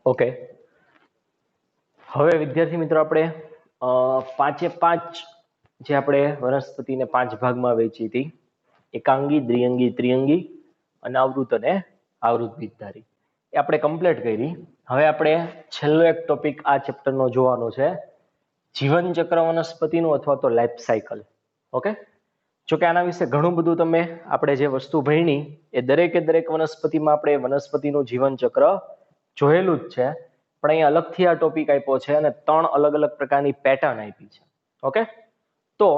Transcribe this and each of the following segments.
Okay, હવે વિદ્યાર્થી મિત્રો આપણે પાંચે પાંચ જે આપણે વનસ્પતિને પાંચ ભાગમાં વહેંચી હતી, એકાંગી, દ્વિઅંગી, ત્રિઅંગી, અનાવૃત અને આવૃત બીજધારી, એ આપણે કમ્પ્લીટ કરી. હવે આપણે છેલ્લો એક ટોપિક આ ચેપ્ટરનો જોવાનો છે, જીવન ચક્ર વનસ્પતિનું અથવા તો લાઈફ સાયકલ. ઓકે, જો કે આના વિશે ઘણું બધું તમે આપણે જે વસ્તુ ભણી એ દરેકે દરેક વનસ્પતિમાં આપણે વનસ્પતિનું જીવન ચક્ર જોયેલું જ છે, પણ અહીંયા અલગથી આ ટોપિક આપ્યો છે અને 3 અલગ અલગ પ્રકારની પેટર્ન આપી છે. ઓકે, તો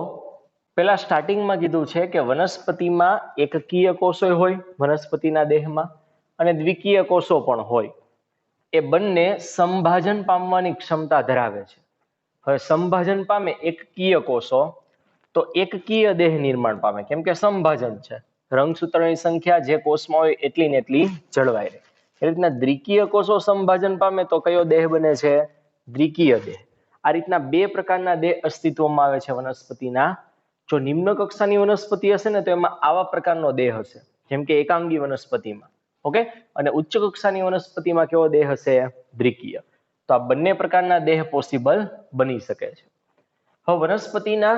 પેલા સ્ટાર્ટિંગમાં કીધું છે કે વનસ્પતિમાં એકકીય કોષો હોય વનસ્પતિના દેહમાં અને દ્વિકીય કોષો પણ હોય. એ બંને સંભાજન પામવાની ક્ષમતા ધરાવે છે. હવે સંભાજન પામે એકકીય કોષો તો એકકીય દેહ નિર્માણ પામે, કેમ કે સંભાજન છે, રંગસૂત્રની સંખ્યા જે કોષમાં હોય એટલી ને એટલી જળવાઈ રહે. એ રીતના દ્વિકીય કોષો સંભાજન પામે તો કયો દેહ બને છે? દ્વિકીય દેહ. આ રીતના બે પ્રકારના દેહ અસ્તિત્વમાં આવે છે વનસ્પતિના. જો નિમ્ન કક્ષાની વનસ્પતિ હશે ને તો એમાં આવા પ્રકારનો દેહ હશે, જેમ કે એકાંગી વનસ્પતિમાં. ઓકે, અને ઉચ્ચ કક્ષાની વનસ્પતિમાં કેવો દેહ હશે? દ્વિકીય. તો આ બંને પ્રકારના દેહ પોસિબલ બની શકે છે. હવે વનસ્પતિના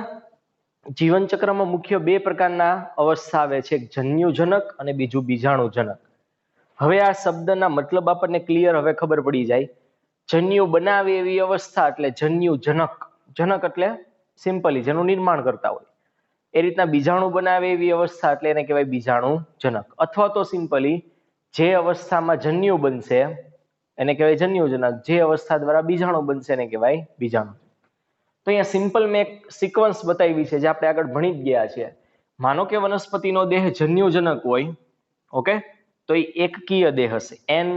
જીવન ચક્રમાં મુખ્ય બે પ્રકારના અવસ્થા આવે છે, એક જન્યુજનક અને બીજું બીજાણુજનક. હવે આ શબ્દના મતલબ આપણને ક્લિયર હવે ખબર પડી જાય. જન્યુ બનાવે એવી અવસ્થા એટલે જન્યુજનક. જનક એટલે સિમ્પલી જેનું નિર્માણ કરતા હોય. એ રીતના બીજાણુ બનાવે એવી અવસ્થા એટલે એને કહેવાય બીજાણુજનક, અથવા તો સિમ્પલી જે અવસ્થામાં જન્યુ બનશે એને કહેવાય જન્યુજનક, જે અવસ્થા દ્વારા બીજાણુ બનશે એને કહેવાય બીજાણુ. તો અહીંયા સિમ્પલ મેં એક સિક્વન્સ બતાવી છે જે આપણે આગળ ભણી જ ગયા છીએ. માનો કે વનસ્પતિનો દેહ જન્યુજનક હોય, ઓકે, તો એ એકકીય દેહ હશે, એન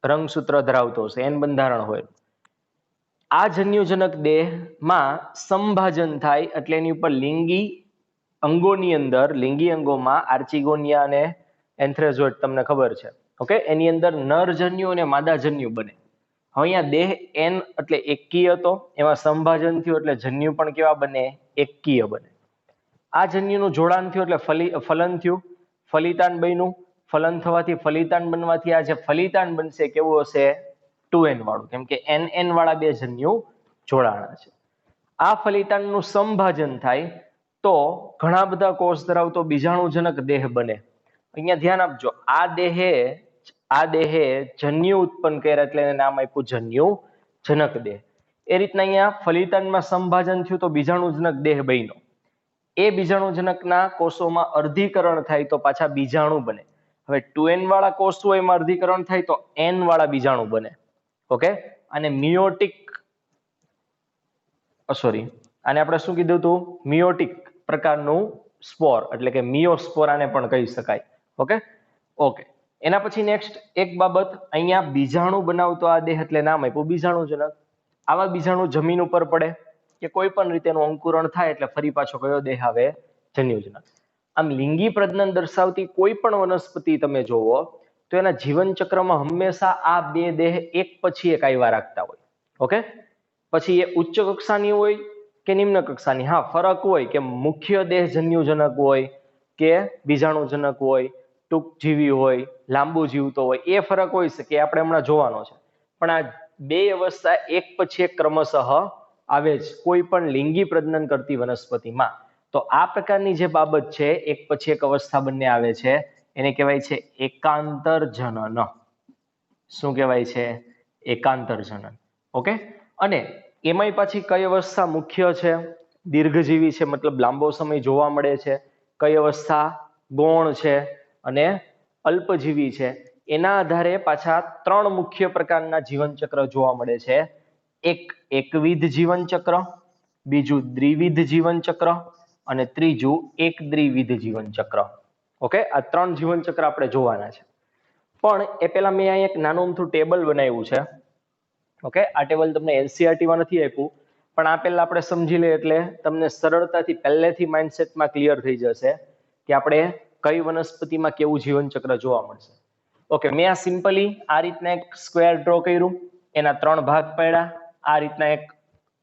રંગસૂત્ર ધરાવતો હશે, એન બંધારણ હોય. આ જન્યુજનક દેહમાં સંભાજન થાય એટલે એની ઉપર લિંગી અંગોની અંદર, લિંગી અંગોમાં આર્ચિગોનિયા અને એન્થ્રેઝોઇડ તમને ખબર છે. ઓકે, એની અંદર નરજન્યુ અને માદાજન્યુ બને. હવે અહીંયા દેહ એન એટલે એકકીય હતો, એમાં સંભાજન થયું એટલે જન્યુ પણ કેવા બને? એકકીય બને. આ જન્યુનું જોડાણ થયું એટલે ફલન થયું, ફલિતાન બન્યું. ફલન થવાથી ફલિતાન બનવાથી આ જે ફલિતાન બનશે કેવું હશે? 2n વાળું, કેમ કે n વાળા બે જન્યુ જોડાણા છે. આ ફલિતાનનું સંભાજન થાય તો ઘણા બધા કોષ ધરાવતો બીજાણુજનક દેહ બને. અહીંયા ધ્યાન આપજો, આ દેહે જન્યુ ઉત્પન્ન કર્યા એટલે એને નામ આપ્યું જન્યુજનક દેહ. એ રીતના અહીંયા ફલિતાનમાં સંભાજન થયું તો બીજાણુજનક દેહ બન્યો. એ બીજાણુજનકના કોષોમાં અર્ધીકરણ થાય તો પાછા બીજાણુ બને. હવે 2n વાળા કોષો એમાં અર્ધીકરણ થાય તો n વાળા બીજાણુ બને. ઓકે, અને આને આપણે શું કીધું હતું? મિયોટિક પ્રકારનું સ્પોર, એટલે કે મિયોસ્પોર આને પણ કહી શકાય. ઓકે, એના પછી નેક્સ્ટ એક બાબત, અહીંયા બીજાણુ બનાવતો આ દેહ એટલે નામ આપ્યું બીજાણુજનક. આવા બીજાણુ જમીન ઉપર પડે કે કોઈ પણ રીતે એનું અંકુરણ થાય એટલે ફરી પાછો કયો દેહ આવે? જન્યુજનક. આમ લિંગી પ્રજનન દર્શાવતી કોઈ પણ વનસ્પતિ તમે જોવો તો એના જીવન ચક્રમાં હંમેશા આ બે દેહ એક પછી એક આવ્યા રાખતા હોય. ઓકે, પછી એ ઉચ્ચ કક્ષાની હોય કે નિમ્ન કક્ષાની, હા ફરક હોય કે મુખ્ય દેહ જન્યુજનક હોય કે બીજાણુજનક હોય, ટૂંકજીવી હોય, લાંબુ જીવતો હોય, એ ફરક હોય શકે, આપણે હમણાં જોવાનો છે. પણ આ બે અવસ્થા એક પછી એક ક્રમશઃ આવે જ કોઈ પણ લિંગી પ્રજનન કરતી વનસ્પતિમાં. તો આ પ્રકારની જે બાબત છે, એક પછી એક અવસ્થા બંને આવે છે, એને કહેવાય છે એકાંતર જનન. શું કહેવાય છે? એકાંતર જનન. ઓકે, અને એમાંય પાછી કઈ અવસ્થા મુખ્ય છે? દીર્ઘજીવી છે, મતલબ લાંબો સમય જોવા મળે છે. કઈ અવસ્થા ગૌણ છે અને અલ્પજીવી છે. એના આધારે પાછા 3 મુખ્ય પ્રકારના જીવનચક્ર જોવા મળે છે. એક એકવિધ જીવનચક્ર, બીજું દ્વિવિધ જીવનચક્ર અને ત્રીજું એકદ્વિવિધ જીવનચક્ર. ઓકે, આ 3 જીવનચક્ર આપણે જોવાના છે. પણ એ પહેલા મેં અહીં એક નાનું અમથું ટેબલ બનાવ્યું છે. ઓકે, આ ટેબલ તમને એનસીઈઆરટીમાં નથી આપ્યું, પણ આ પહેલા આપણે સમજી લઈએ એટલે તમને સરળતાથી પહેલેથી માઇન્ડસેટમાં ક્લિયર થઈ જશે કે આપણે કઈ વનસ્પતિમાં કેવું જીવનચક્ર જોવા મળશે. ઓકે, મેં આ સિમ્પલી આ રીતના એક સ્ક્વેર ડ્રો કર્યું, એના 3 ભાગ પાડ્યા, આ રીતના એક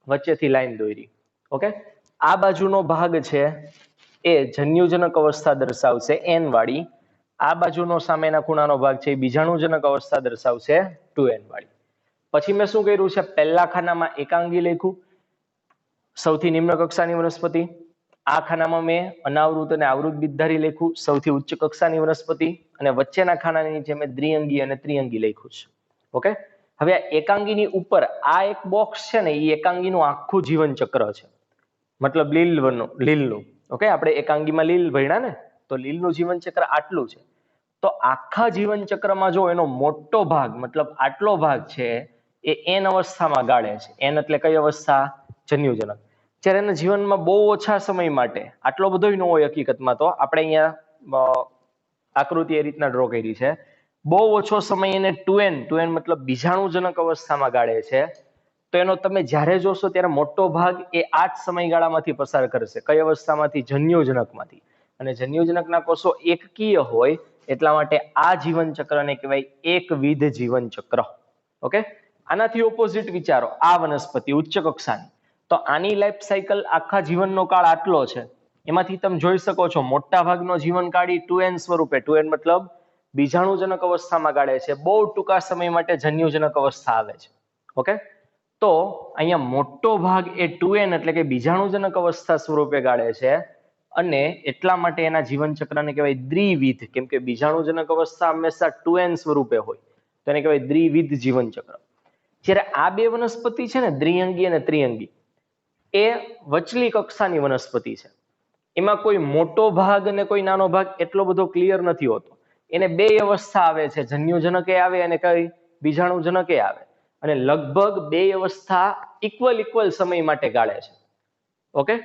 વચ્ચેથી લાઈન દોરી. ઓકે, આ બાજુનો ભાગ છે એ જન્યુજનક અવસ્થા દર્શાવશે n વાળી, આ બાજુનો સામેના ખૂણાનો ભાગ છે એ બીજાણુજનક અવસ્થા દર્શાવશે 2n વાળી. પછી મેં શું કર્યું છે, પહેલા ખાનામાં એકાંગી લખ્યું, સૌથી નિમ્ન કક્ષાની વનસ્પતિ. આ ખાનામાં મેં અનાવૃત અને આવૃત બીજધારી લખ્યું, સૌથી ઉચ્ચ કક્ષાની વનસ્પતિ. અને વચ્ચેના ખાનાની નીચે મેં દ્વિઅંગી અને ત્રિઅંગી લખ્યું છે. ઓકે, હવે આ એકાંગીની ઉપર આ એક બોક્સ છે ને, એ એકાંગીનું આખું જીવન ચક્ર છે, મતલબ લીલનું. ઓકે, આપણે એકાંગીમાં લીલ ભણ્યા ને, તો લીલનું જીવન ચક્ર આટલું છે. તો આખા જીવન ચક્રમાં જો એનો મોટો ભાગ, મતલબ આટલો ભાગ છે, એ એન અવસ્થામાં ગાળે છે. એન એટલે કઈ અવસ્થા? જન્યુજનક. જ્યારે એના જીવનમાં બહુ ઓછા સમય માટે, આટલો બધો ન હોય હકીકતમાં, તો આપણે અહીંયા આકૃતિ એ રીતના ડ્રો કરી છે. બહુ ઓછો સમય એને 2n મતલબ બીજાણુજનક અવસ્થામાં ગાળે છે. તો એનો તમે જ્યારે જોશો ત્યારે મોટો ભાગ એ આ જ સમયગાળામાંથી પસાર કરશે. કઈ અવસ્થામાંથી? જન્યુજનકમાંથી. અને જન્યુજનકના કોષો એકકીય હોય, એટલા માટે આ જીવન ચક્રને કહેવાય એકવિધ જીવન ચક્ર. ઓકે, આનાથી ઓપોઝિટ વિચારો, આ વનસ્પતિ ઉચ્ચ કક્ષાની. તો આની લાઈફ સાયકલ, આખા જીવનનો કાળ આટલો છે. એમાંથી તમે જોઈ શકો છો મોટા ભાગનો જીવનકાળ 2n સ્વરૂપે, 2n મતલબ બીજાણુજનક અવસ્થામાં ગાળે છે. બહુ ટૂંકા સમય માટે જન્યુજનક અવસ્થા આવે છે. ઓકે, તો અહીંયા મોટો ભાગ એ 2n એટલે કે બીજાણુજનક અવસ્થા સ્વરૂપે ગાળે છે. અને એટલા માટે એના જીવન ચક્રને કહેવાય દ્વિવિધ, કેમ કે બીજાણુજનક અવસ્થા હંમેશા 2n સ્વરૂપે હોય, તો એને કહેવાય દ્વિવિધ જીવન ચક્ર. જ્યારે આ બે વનસ્પતિ છે ને, દ્વિઅંગી અને ત્રિઅંગી, એ વચલી કક્ષાની વનસ્પતિ છે. એમાં કોઈ મોટો ભાગ અને કોઈ નાનો ભાગ એટલો બધો ક્લિયર નથી હોતો. એને બે અવસ્થા આવે છે, જન્યુજનકે આવે અને કઈ બીજાણુજનકે આવે. અને લગભગ બે અવસ્થા ઇક્વલ સમય માટે ગાળે છે. ઓકે,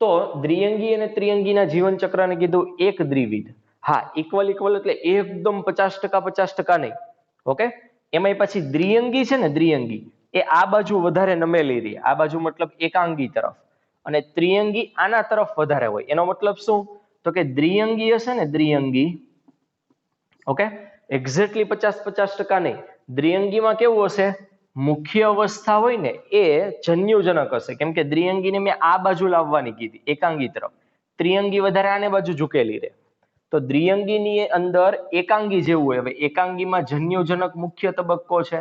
તો દ્વિઅંગી અને ત્રિઅંગીના જીવન ચક્રને કીધું એક દ્વિવિધ. હા, ઇક્વલ એટલે એકદમ 50% નહીં. ઓકે, એમાં પછી દ્વિઅંગી છે ને, દ્વિઅંગી એ આ બાજુ વધારે નમેલી રહી, આ બાજુ મતલબ એકાંગી તરફ, અને ત્રિઅંગી આના તરફ વધારે હોય. એનો મતલબ શું? તો કે દ્વિઅંગી હશે ને, દ્વિઅંગી, ઓકે, એક્ઝેક્ટલી 50% નહીં. દ્વિઅંગીમાં કેવું હશે? મુખ્ય અવસ્થા હોય ને એ જન્યુજનક હશે, કેમ કે દ્વિઅંગીને મેં આ બાજુ લાવવાની કીધી, એકાંગી તરફ. ત્રિઅંગી વધારે આને બાજુ ઝૂકેલી રહે. તો દ્વિઅંગીની અંદર એકાંગી જેવું હોય. હવે એકાંગીમાં જન્યુજનક મુખ્ય તબક્કો છે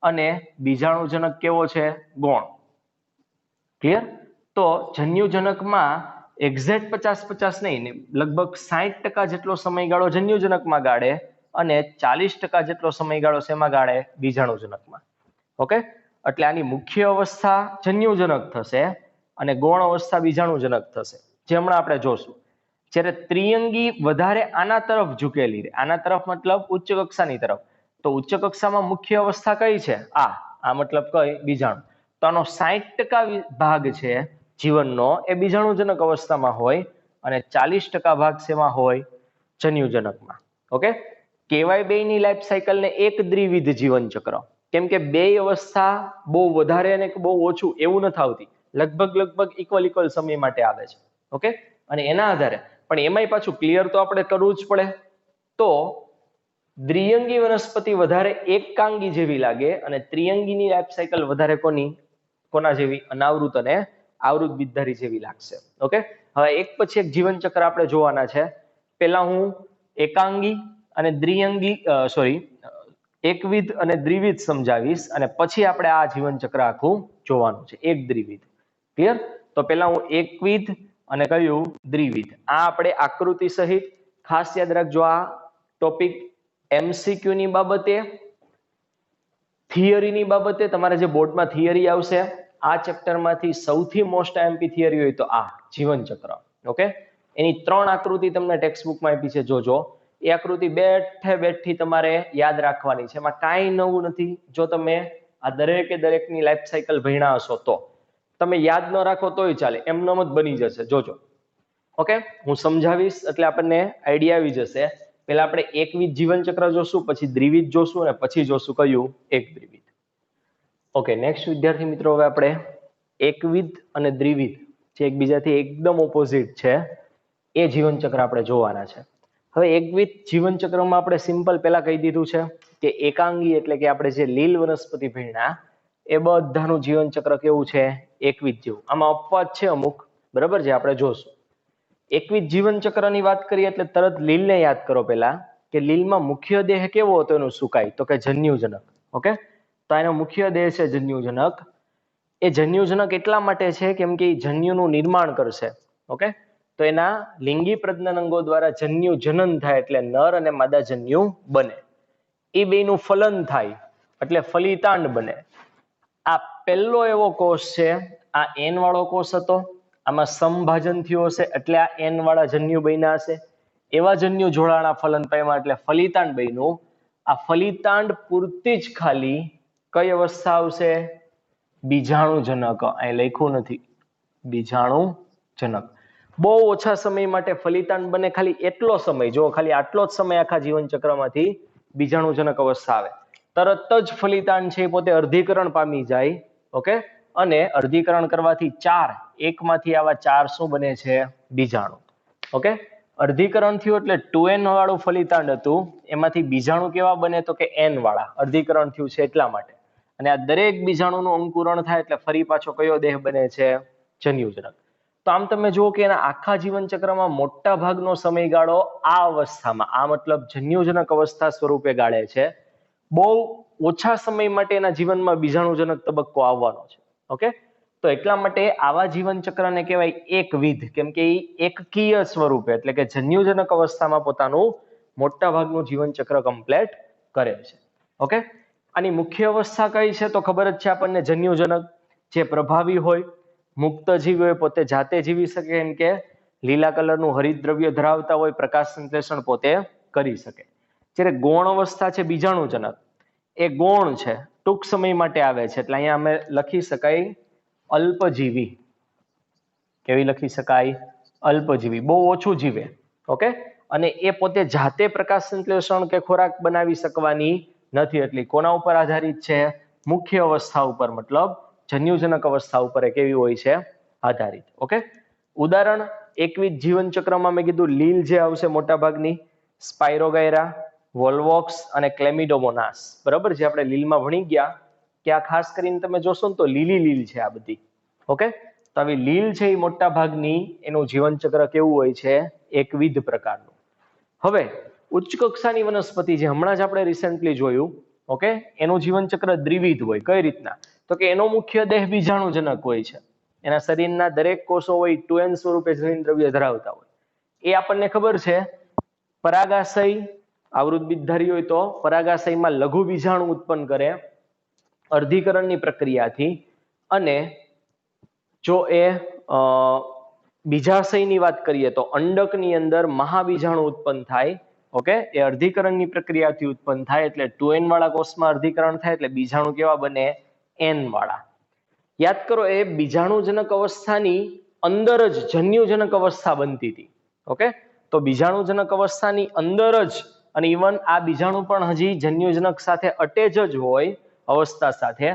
અને બીજાણુજનક કેવો છે? ગૌણ. ક્લિયર? તો જન્યુજનકમાં એક્ઝેક્ટ 50-50 નહીં, લગભગ 60% જેટલો સમયગાળો જન્યુજનકમાં ગાળે અને 40% જેટલો સમયગાળો શેમાં ગાળે? બીજાણુજનકમાં. ઓકે, એટલે આની મુખ્ય અવસ્થા જન્યુજનક થશે અને ગૌણ અવસ્થા બીજાણુજનક થશે, જે હમણાં આપણે જોશું. જ્યારે ત્રિઅંગી વધારે આના તરફ ઝૂકેલી રહે, આના તરફ મતલબ ઉચ્ચ કક્ષાની તરફ. તો ઉચ્ચ કક્ષામાં મુખ્ય અવસ્થા કઈ છે? આ મતલબ કઈ? બીજાણુ. તો આનો 60% ભાગ છે જીવનનો, એ બીજાણુજનક અવસ્થામાં હોય અને 40% ભાગ શેમાં હોય? જન્યુજનકમાં. ઓકે, કહેવાય બેયની લાઈફ સાયકલને એક દ્વિવિધ જીવન ચક્ર, કેમ કે બે અવસ્થા બહુ વધારે અને બહુ ઓછું એવું નથી આવતી, લગભગ ઇક્વલ સમય માટે આવે છે. ઓકે, અને એના આધારે પણ એમાંય પાછું ક્લિયર તો આપણે કરવું જ પડે. તો દ્વિઅંગી વનસ્પતિ વધારે એકાંગી જેવી લાગે અને ત્રિઅંગીની લાઈફ સાયકલ વધારે કોના જેવી? અનાવૃત અને આવૃત બીજધારી જેવી લાગશે. ઓકે, હવે એક પછી એક જીવન ચક્ર આપણે જોવાના છે. પહેલા હું એકાંગી અને એકવિધ અને દ્વિવિધ સમજાવીશ અને પછી આપણે આ જીવન ચક્ર આખું જોવાનું છે, એક દ્વિવિધ. ક્લિયર? તો પહેલા હું એકવિધ અને કયું? દ્વિવિધ. આ આપણે આકૃતિ સહિત ખાસ યાદ રાખજો. આ ટોપિક MCQ ની બાબતે, થિયરીની બાબતે, તમારે જે બોર્ડમાં થિયરી આવશે, આ ચેપ્ટરમાંથી સૌથી મોસ્ટ આઈએમપી થિયરી હોય તો આ જીવન ચક્ર. ઓકે, એની 3 આકૃતિ તમને ટેક્સ્ટ બુકમાં આપી છે, જોજો. એ આકૃતિ બેઠી તમારે યાદ રાખવાની છે, એમાં કાંઈ નવું નથી. જો તમે આ દરેકની લાઈફ સાયકલ ભણ્યા હશો તો તમે યાદ ન રાખો તોય ચાલે, એમનેમ જ બની જશે, જોજો. ઓકે, હું સમજાવીશ એટલે આપણને આઈડિયા આવી જશે. પહેલા આપણે એકવિધ જીવન ચક્ર જોશું, પછી દ્વિવિધ જોશું અને પછી જોશું કયું? એક દ્વિવિધ. ઓકે, નેક્સ્ટ વિદ્યાર્થી મિત્રો, હવે આપણે એકવિધ અને દ્વિવિધ, જે એકબીજાથી એકદમ ઓપોઝિટ છે, એ જીવન ચક્ર આપણે જોવાના છે. હવે એકવિધ જીવન ચક્રમાં આપણે સિમ્પલ પહેલા કહી દીધું છે કે એકાંગી એટલે કે આપણે જે લીલ વનસ્પતિ ભણ્યા એ બધાનું જીવન ચક્ર કેવું છે? એકવિધ જેવું. આમાં અપવાદ છે અમુક, બરાબર, જે આપણે જોશું. એકવિધ જીવન ચક્રની વાત કરીએ એટલે તરત લીલને યાદ કરો પહેલા, કે લીલમાં મુખ્ય દેહ કેવો હતો એનું? સુકાય, તો કે જન્યુજનક. ઓકે, તો એનો મુખ્ય દેહ છે જન્યુજનક. એ જન્યુજનક એટલા માટે છે કેમ કે જન્યુનું નિર્માણ કરશે. ઓકે, તો એના લિંગી પ્રજનન અંગો દ્વારા જન્યુ જનન થાય એટલે નર અને માદા જન્યુ બને. એ બેનું ફલન થાય એટલે ફલિતાંડ બને. આ પહેલો એવો કોષ છે, આ એન વાળો કોષ હતો, આમાં સમભાજન થયું હશે એટલે આ એન વાળા જન્યુ બન્યા હશે. એવા જન્યુ જોડાણા ફલન પામ્યા એટલે ફલિતાંડ બન્યું. આ ફલિતાંડ પૂરતી જ ખાલી કઈ અવસ્થા આવશે? બીજાણુજનક. અહીં લખ્યું નથી બીજાણુજનક. બહુ ઓછા સમય માટે ફલિતાંડ બને, ખાલી એટલો સમય, જો ખાલી આટલો જ સમય આખા જીવન ચક્રમાંથી બીજાણુજનક અવસ્થા આવે. તરત જ ફલિતાંડ છે એ પોતે અર્ધીકરણ પામી જાય. ઓકે, અને અર્ધીકરણ કરવાથી એકમાંથી આવા 4 શું બને છે? બીજાણુ. ઓકે, અર્ધીકરણ થયું એટલે 2n વાળું ફલિતાંડ હતું, એમાંથી બીજાણુ કેવા બને? તો કે n વાળા. અર્ધીકરણ થયું છે એટલા માટે. અને આ દરેક બીજાણુનું અંકુરણ થાય એટલે ફરી પાછો કયો દેહ બને છે? જન્યુજનક. તો આમ તમે જુઓ કે એના આખા જીવન ચક્રમાં મોટા ભાગનો સમયગાળો આ અવસ્થામાં, આ મતલબ જન્યુજનક અવસ્થા સ્વરૂપે ગાળે છે. બહુ ઓછા સમય માટે એના જીવનમાં બીજાણુજનક તબક્કો આવવાનો છે. ઓકે, તો એટલા માટે આવા જીવન ચક્રને કહેવાય એકવિધ, કેમ કે એ એકકીય સ્વરૂપે એટલે કે જન્યુજનક અવસ્થામાં પોતાનું મોટા ભાગનું જીવન ચક્ર કમ્પ્લીટ કરે છે. ઓકે, આની મુખ્ય અવસ્થા કઈ છે? તો ખબર જ છે આપણને, જન્યુજનક. જે પ્રભાવી હોય, મુક્ત જીવી હોય, પોતે જાતે જીવી શકે, એમ કે લીલા કલરનું હરિતદ્રવ્ય ધરાવતા હોય, પ્રકાશ સંશ્લેષણ પોતે કરી શકે. જ્યારે ગૌણ અવસ્થા છે બીજાણુજનક, એ ગૌણ છે, ટૂંક સમય માટે આવે છે, એટલે અહીંયા અમે લખી શકાય અલ્પજીવી. કેવી લખી શકાય? અલ્પજીવી. બહુ ઓછું જીવે. ઓકે, અને એ પોતે જાતે પ્રકાશ સંશ્લેષણ કે ખોરાક બનાવી શકવાની નથી. એટલે કોના ઉપર આધારિત છે? મુખ્ય અવસ્થા ઉપર, મતલબ જન્યુજનક અવસ્થા ઉપર એ કેવી હોય છે? આધારિત. ઓકે, ઉદાહરણ એકવિધ જીવન ચક્રમાં મેં કીધું લીલ જે આવશે મોટા ભાગની, સ્પાયરોગાયરા, વોલ્વોક્સ અને ક્લેમિડોમોનાસ. બરાબર, જે આપણે લીલમાં ભણી ગયા કે આ ખાસ કરીને તમે જોશો ને તો લીલી લીલ છે આ બધી. ઓકે, તો આવી લીલ છે એ મોટા ભાગની એનું જીવન ચક્ર કેવું હોય છે? એકવિધ પ્રકારનું. હવે ઉચ્ચ કક્ષાની વનસ્પતિ જે હમણાં જ આપણે રિસેન્ટલી જોયું, ઓકે, એનું જીવન ચક્ર દ્વિવિધ હોય. કઈ રીતના? તો કે એનો મુખ્ય દેહ બીજાણુજનક હોય છે. એના શરીરના દરેક કોષો હોય 2n સ્વરૂપે જનીન દ્રવ્ય ધરાવતા હોય. એ આપણને ખબર છે. પરાગાશય, આવૃતબીજધારી હોય તો પરાગાશયમાં લઘુ બીજાણુ ઉત્પન્ન કરે અર્ધીકરણની પ્રક્રિયાથી. અને જો એ બીજાશયની વાત કરીએ તો અંડકની અંદર મહાબીજાણુ ઉત્પન્ન થાય. ઓકે, એ અર્ધીકરણની પ્રક્રિયાથી ઉત્પન્ન થાય એટલે 2n વાળા કોષમાં અર્ધીકરણ થાય એટલે બીજાણુ કેવા બને? n વાળા. યાદ કરો, એ બીજાણુજનક અવસ્થાની અંદર જ જન્યુજનક અવસ્થા બનતી હતી. ઓકે, તો બીજાણુજનક અવસ્થાની અંદર જ, અને ઇવન આ બીજાણુ પણ હજી જન્યુજનક સાથે અટેચ જ હોય અવસ્થા સાથે,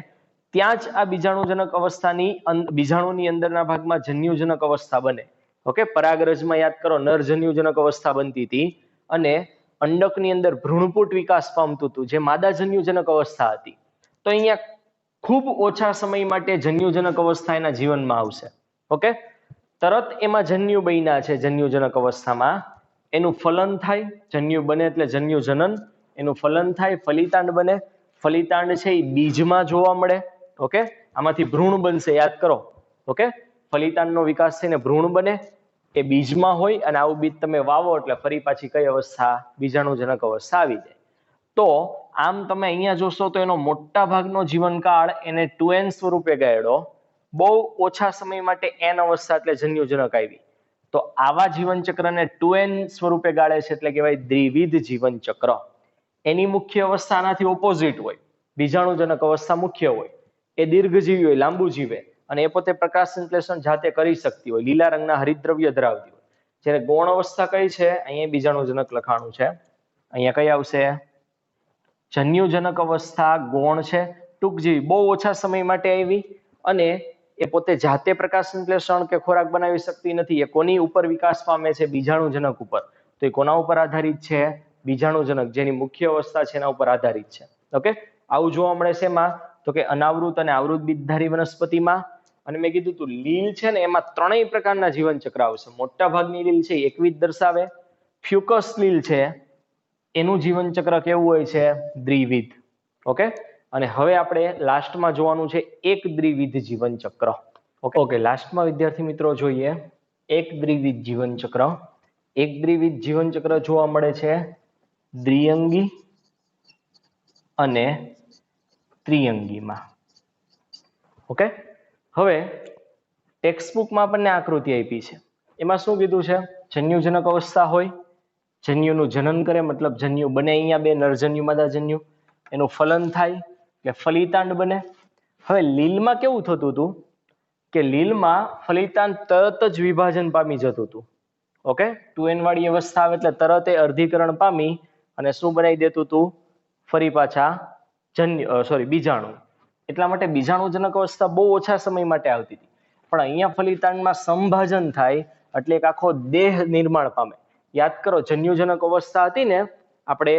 ત્યાં જ આ બીજાણુજનક અવસ્થાની બીજાણુની અંદરના ભાગમાં જન્યુજનક અવસ્થા બને. ઓકે, પરાગરજમાં યાદ કરો નર જન્યુજનક અવસ્થા બનતી હતી અને અંડકની અંદર ભ્રૂણપુટ વિકાસ પામતું હતું, જે માદા જન્યુજનક અવસ્થા હતી. તો અહીંયા ખૂબ ઓછા સમય માટે જન્યુજનક અવસ્થા એના જીવનમાં આવશે. ઓકે, તરત એમાં જન્યુ બન્યા છે. જન્યુજનક અવસ્થામાં એનું ફલન થાય, જન્યુ બને એટલે જન્યુજનન, એનું ફલન થાય, ફલિતાંડ બને. ફલિતાંડ છે એ બીજમાં જોવા મળે. ઓકે, આમાંથી ભ્રૂણ બનશે, યાદ કરો. ઓકે, ફલિતાંડનો વિકાસ થઈને ભ્રૂણ બને, એ બીજમાં હોય, અને આવું બીજ તમે વાવો એટલે ફરી પાછી કઈ અવસ્થા? બીજાણુજનક અવસ્થા આવી જાય. તો આમ તમે અહીંયા જોશો તો એનો મોટા ભાગનો જીવનકાળ એને 2n સ્વરૂપે ગાળ્યો. બહુ ઓછા સમય માટે n અવસ્થા એટલે જન્યુજનક આવી. તો આવા જીવન ચક્રને 2n સ્વરૂપે ગાળે છે એટલે કહેવાય દ્વિવિધ જીવન ચક્ર. એની મુખ્ય અવસ્થા આનાથી ઓપોઝિટ હોય. બીજાણુજનક અવસ્થા મુખ્ય હોય. એ દીર્ઘજીવી હોય, લાંબુ જીવે, અને એ પોતે પ્રકાશ સંશ્લેષણ જાતે કરી શકતી હોય, લીલા રંગના હરિતદ્રવ્ય ધરાવતી હોય. જ્યારે ગૌણ અવસ્થા કઈ છે? અહીંયા બીજાણુજનક લખાણું છે. અહીંયા કઈ આવશે? જન્યુજનક અવસ્થા ગૌણ છે, ટૂંકજીવી, બહુ ઓછા સમય માટે આવી, અને એ પોતે જાતે પ્રકાશ સંશ્લેષણ કે ખોરાક બનાવી શકતી નથી. એ કોની ઉપર વિકાસ પામે છે? બીજાણુજનક ઉપર. તો એ કોના ઉપર આધારિત છે? બીજાણુજનક, જેની મુખ્ય અવસ્થા છે એના ઉપર આધારિત છે. ઓકે, આવું જોવા મળે છે એમાં તો કે અનાવૃત અને આવૃત બીજધારી વનસ્પતિમાં. અને મેં કીધું તું લીલ છે ને, એમાં 3 પ્રકારના જીવન ચક્ર આવશે. મોટા ભાગની લીલ છે એકવિધ દર્શાવે. ફ્યુકસ લીલ છે એનું જીવન ચક્ર કેવું હોય છે? દ્વિવિધ. ઓકે, અને હવે આપણે લાસ્ટમાં જોવાનું છે એક દ્વિવિધ જીવન ચક્ર. ઓકે, લાસ્ટમાં વિદ્યાર્થી મિત્રો જોઈએ એક દ્વિવિધ જીવન ચક્ર. એક દ્વિવિધ જીવન ચક્ર જોવા મળે છે દ્વિઅંગી અને ત્રિઅંગીમાં. ઓકે, હવે ટેક્સ્ટબુકમાં આપણને આકૃતિ આપી છે. એમાં શું કીધું છે? જન્યુજનક અવસ્થા હોય, જન્યુનું જનન કરે, મતલબ જન્યુ બને અહીંયા બે, નરજન્યુ માદાજન્યુ, એનું ફલન થાય એટલે ફલિતાંડ બને. હવે લીલમાં કેવું થતું હતું કે લીલમાં ફલિતાંડ તરત જ વિભાજન પામી જતું હતું. ઓકે, 2n વાળી અવસ્થા આવે એટલે તરત એ અર્ધીકરણ પામી અને શું બનાવી દેતું હતું? ફરી પાછા બીજાણુ. એટલા માટે બીજાણુજનક અવસ્થા બહુ ઓછા સમય માટે આવતી હતી. પણ અહીંયા ફલિતાંડમાં સંભાજન થાય એટલે એક આખો દેહ નિર્માણ પામે. યાદ કરો, જન્યુજનક અવસ્થા હતી ને આપણે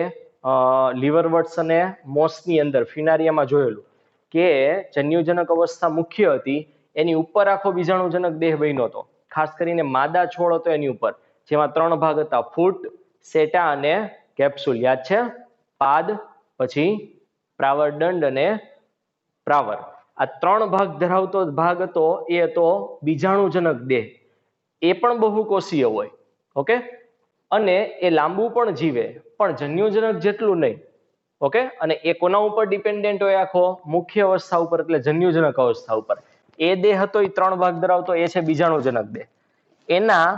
લીવરવર્ટ્સ અને મોસની અંદર ફિનારિયામાં જોયેલું કે જન્યુજનક અવસ્થા મુખ્ય હતી, એની ઉપર આખો બીજાણુજનક દેહ બન્યો હતો. ખાસ કરીને માદા છોડ હતો એની ઉપર, જેમાં 3 ભાગ હતા: ફૂટ, સેટા અને કેપ્સ્યુલ. યાદ છે? પાદ, પછી પ્રાવરદંડ અને પ્રાવર. આ 3 ભાગ ધરાવતો ભાગ હતો એ હતો બીજાણુજનક દેહ. એ પણ બહુકોષીય હોય. ઓકે, અને એ લાંબુ પણ જીવે, પણ જન્યુજનક જેટલું નહીં. ઓકે, અને એ કોના ઉપર ડિપેન્ડન્ટ હોય? આખો મુખ્ય અવસ્થા ઉપર, એટલે જન્યુજનક અવસ્થા ઉપર. એ દેહ હતો એ 3 ભાગ ધરાવતો, એ છે બીજાણુજનક દેહ. એના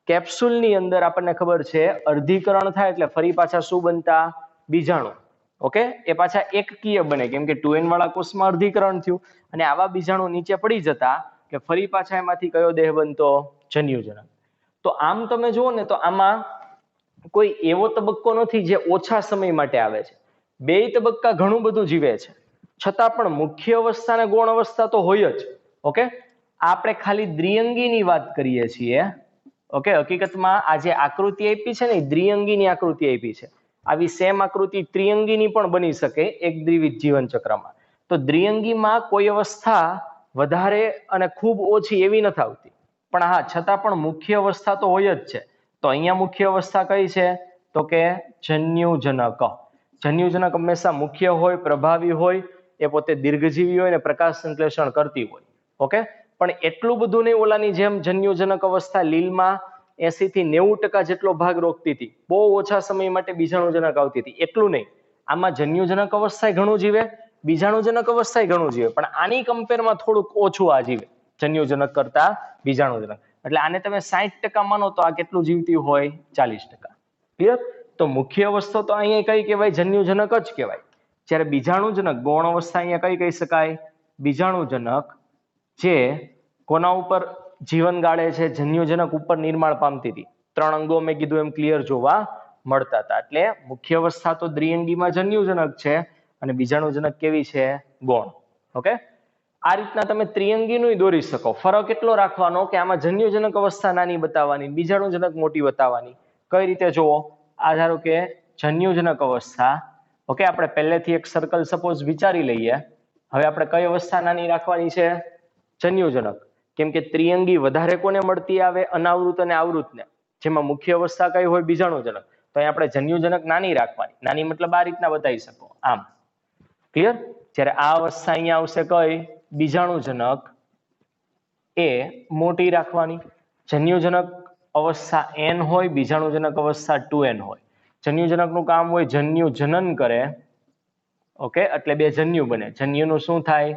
કેપ્સ્યુલની અંદર આપણને ખબર છે અર્ધીકરણ થાય એટલે ફરી પાછા શું બનતા? બીજાણુ. ઓકે, એ પાછા એકકીય બને, કેમ કે 2n વાળા કોષમાં અર્ધીકરણ થયું અને આવા બીજાણુ નીચે પડી જતા કે ફરી પાછા એમાંથી કયો દેહ બનતો? જન્યુજનક. તો આમ તમે જુઓ ને તો આમાં કોઈ એવો તબક્કો નથી જે ઓછા સમય માટે આવે છે. બે તબક્કા ઘણું બધું જીવે છે, છતાં પણ મુખ્ય અવસ્થા અને ગૌણ અવસ્થા તો હોય જ. ઓકે, આપણે ખાલી દ્વિઅંગીની વાત કરીએ છીએ. ઓકે, હકીકતમાં આ જે આકૃતિ આપી છે ને દ્વિઅંગીની આકૃતિ આપી છે. આવી સેમ આકૃતિ ત્રિઅંગીની પણ બની શકે એક દ્વિવિધ જીવન ચક્રમાં. તો દ્વિઅંગીમાં કોઈ અવસ્થા વધારે અને ખૂબ ઓછી એવી નથી આવતી, પણ હા છતાં પણ મુખ્ય અવસ્થા તો હોય જ છે. તો અહીંયા મુખ્ય અવસ્થા કઈ છે? તો કે જન્યુજનક. જન્યુજનક હંમેશા મુખ્ય હોય, પ્રભાવી હોય, એ પોતે દીર્ઘજીવી હોય અને પ્રકાશ સંશ્લેષણ કરતી હોય. ઓકે, પણ એટલું બધું નહીં ઓલાની જેમ. જન્યુજનક અવસ્થા લીલમાં 80 થી 90% જેટલો ભાગ રોકતી હતી, બહુ ઓછા સમય માટે બીજાણુજનક આવતી હતી, એટલું નહીં. આમાં જન્યુજનક અવસ્થા ઘણું જીવે, બીજાણુજનક અવસ્થા ઘણું જીવે, પણ આની કમ્પેરમાં થોડુંક ઓછું આ જીવે જન્યુજનક કરતા બીજાણુજનક. એટલે આને તમે 60% માનો તો આ કેટલું જીવતી હોય? 40%. ક્લિયર? તો મુખ્ય અવસ્થા તો અહીંયા કઈ કહેવાય? જન્યુજનક જ કહેવાય. જ્યારે બીજાણુજનક ગૌણ અવસ્થા અહીંયા કઈ કહી શકાય? બીજાણુજનક, જે કોના ઉપર જીવન ગાળે છે? જન્યુજનક ઉપર નિર્માણ પામતી હતી. 3 અંગો મેં કીધું એમ ક્લિયર જોવા મળતા હતા. એટલે મુખ્ય અવસ્થા તો દ્વિઅંગીમાં જન્યુજનક છે અને બીજાણુજનક કેવી છે? ગૌણ. ઓકે, આ રીતના તમે ત્રિઅંગીનું દોરી શકો. ફરક એટલો રાખવાનો કે આમાં જન્યુજનક અવસ્થા નાની બતાવવાની, બીજાણુજનક મોટી બતાવવાની. કઈ રીતે જોવો? આ ધારો કે જન્યુજનક અવસ્થા. ઓકે, આપણે પહેલેથી એક સર્કલ સપોઝ વિચારી લઈએ. હવે આપણે કઈ અવસ્થા નાની રાખવાની છે? જન્યુજનક. કેમ કે ત્રિઅંગી વધારે કોને મળતી આવે? અનાવૃત અને આવૃતને. જેમાં મુખ્ય અવસ્થા કઈ હોય? બીજાણુજનક. તો અહીં આપણે જન્યુજનક નાની રાખવાની. નાની મતલબ આ રીતના બતાવી શકો, આમ. ક્લિયર? જ્યારે આ અવસ્થા અહીંયા આવશે કઈ? બીજાણુજનક, એ મોટી રાખવાની. જન્યુજનક અવસ્થા n હોય, બીજાણુજનક અવસ્થા 2n હોય. જન્યુજનકનું કામ હોય જન્યુ જનન કરે. ઓકે, એટલે 2 જન્યુ બને. જન્યુનું શું થાય?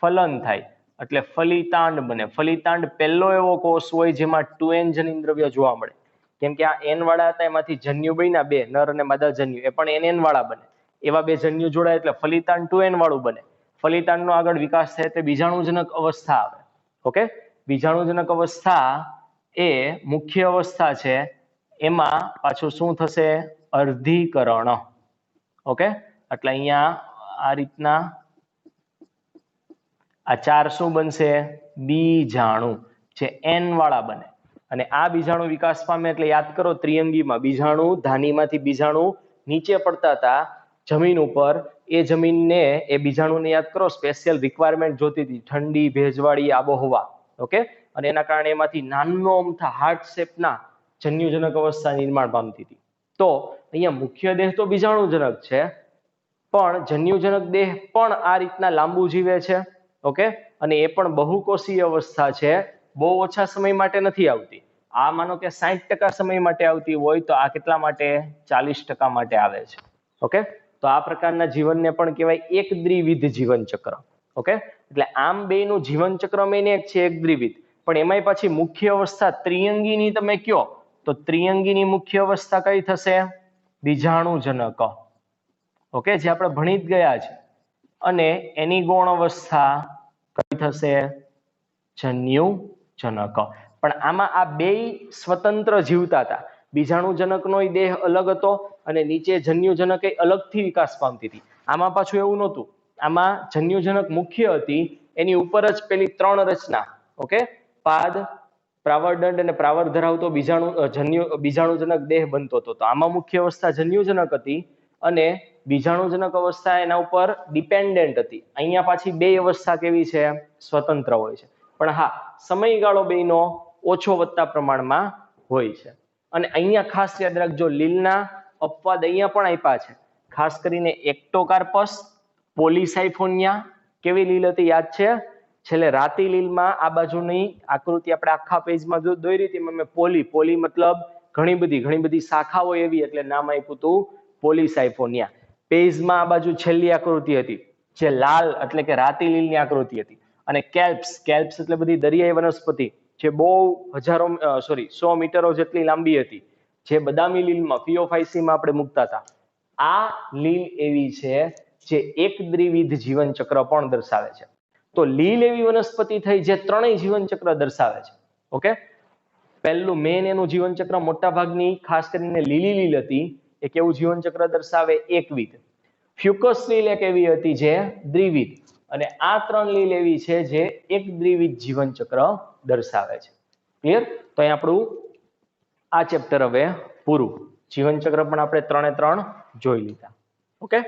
ફલન થાય, એટલે ફલિતાંડ બને. ફલિતાંડ પહેલો એવો કોષ હોય જેમાં 2n જનીન્દ્રવ્ય જોવા મળે. કેમ કે આ n વાળા હતા એમાંથી જન્યુ બન્યા 2, નર અને માદા જન્યુ, એ પણ nn વાળા બને. એવા 2 જન્યુ જોડાય એટલે ફલિતાંડ 2n વાળું બને. ફલિતાંડનો આગળ વિકાસ થાય એટલે બીજાણુજનક અવસ્થા આવે. ઓકે, બીજાણુજનક અવસ્થા એ મુખ્ય અવસ્થા છે. એમાં પાછું શું થશે? અર્ધીકરણ. ઓકે, એટલે અહીંયા આ રીતના આ 4 શું બનશે? બીજાણુ, જે n વાળા બને. અને આ બીજાણુ વિકાસ પામે એટલે યાદ કરો, ત્રિઅંગીમાં બીજાણુ, ધાનીમાંથી બીજાણુ નીચે પડતા હતા જમીન ઉપર. એ જમીનને, એ બીજાણુને યાદ કરો, સ્પેશિયલ રિક્વાયરમેન્ટ જોતી હતી, ઠંડી, ભેજવાળી આબોહવા. ઓકે, અને એના કારણે એમાંથી નાનો અમથા હાર્ટ શેપના જન્યુજનક અવસ્થા નિર્માણ પામતી હતી. તો અહીંયા મુખ્ય દેહ તો બીજાણુજનક છે, પણ જન્યુજનક દેહ પણ આ રીતના લાંબુ જીવે છે. ઓકે, અને એ પણ બહુકોષીય અવસ્થા છે, બહુ ઓછા સમય માટે નથી આવતી. આ માનો કે 60% સમય માટે આવતી હોય તો આ કેટલા માટે? 40% માટે આવે છે. ઓકે, તો આ પ્રકારના જીવનને પણ કહેવાય એક દ્વિવિધ જીવન ચક્ર. ઓકે, એટલે આમ બેયનું જીવન ચક્ર મેઇન એક છે, એક દ્વિવિધ. પણ એમાંય પાછી મુખ્ય અવસ્થા ત્રિઅંગીની તમે કયો તો ત્રિઅંગીની મુખ્ય અવસ્થા કઈ થશે? બીજાણુજનક. ઓકે, જે આપણે ભણી જ ગયા છે. અને એની ગૌણ અવસ્થા કઈ થશે? જન્યુજનક. પણ આમાં આ બેય સ્વતંત્ર જીવતા હતા. બીજાણુજનકનો દેહ અલગ હતો અને નીચે જન્યુજનક અલગથી વિકાસ પામતી હતી. આમાં પાછું એવું નહોતું. આમાં જન્યુજનક મુખ્ય હતી, એની ઉપર જ પેલી 3 રચના. ઓકે, પાદ, પ્રાવરદંડ અને પ્રાવર ધરાવતો બીજાણુજનક દેહ બનતો હતો. તો આમાં મુખ્ય અવસ્થા જન્યુજનક હતી અને બીજાણુજનક અવસ્થા એના ઉપર ડિપેન્ડન્ટ હતી. અહીંયા પાછી બે અવસ્થા કેવી છે? સ્વતંત્ર હોય છે. પણ હા, સમયગાળો બેયનો ઓછો વધતા પ્રમાણમાં હોય છે. અને અહીંયા ખાસ યાદ રાખજો, લીલના અપવાદ અહીંયા પણ આપ્યા છે. ખાસ કરીને એક્ટોકાર્પસ, પોલીસાયફોનિયા. કેવી લીલ હતી યાદ છે? છેલ્લે રાતી લીલમાં આ બાજુની આકૃતિ આપણે આખા પેજમાં દોરી હતી. મેં પોલી મતલબ ઘણી બધી શાખાઓ એવી, એટલે નામ આપ્યું હતું પોલીસાયફોનિયા. પેજમાં આ બાજુ છેલ્લી આકૃતિ હતી જે લાલ એટલે કે રાતી લીલની આકૃતિ હતી. અને કેલ્પ્સ એટલે બધી દરિયાઈ વનસ્પતિ જે બહુ 100 મીટરો જેટલી લાંબી હતી, જે બદામી લીલમાં ફિયોફાઇસીમાં આપણે મૂકતા હતા. આ લીલ એવી છે જે એક દ્વિવિધ જીવન ચક્ર પણ દર્શાવે છે. તો લીલ એવી વનસ્પતિ થઈ જે ત્રણેય જીવન ચક્ર દર્શાવે છે. ઓકે, પહેલું મેન એનું જીવન ચક્ર મોટા ભાગની ખાસ કરીને લીલી લીલ હતી એ કેવું જીવન ચક્ર દર્શાવે? એકવિધ. ફ્યુકસ લીલ એક એવી હતી જે દ્વિવિધ. અને આ 3 લીલ એવી છે જે એક દ્વિવિધ જીવન ચક્ર દર્શાવે છે. ક્લિયર? તો અહીં આપણું આ ચેપ્ટર હવે પૂરું. જીવન ચક્ર પણ આપણે 3 જોઈ લીધા. ઓકે.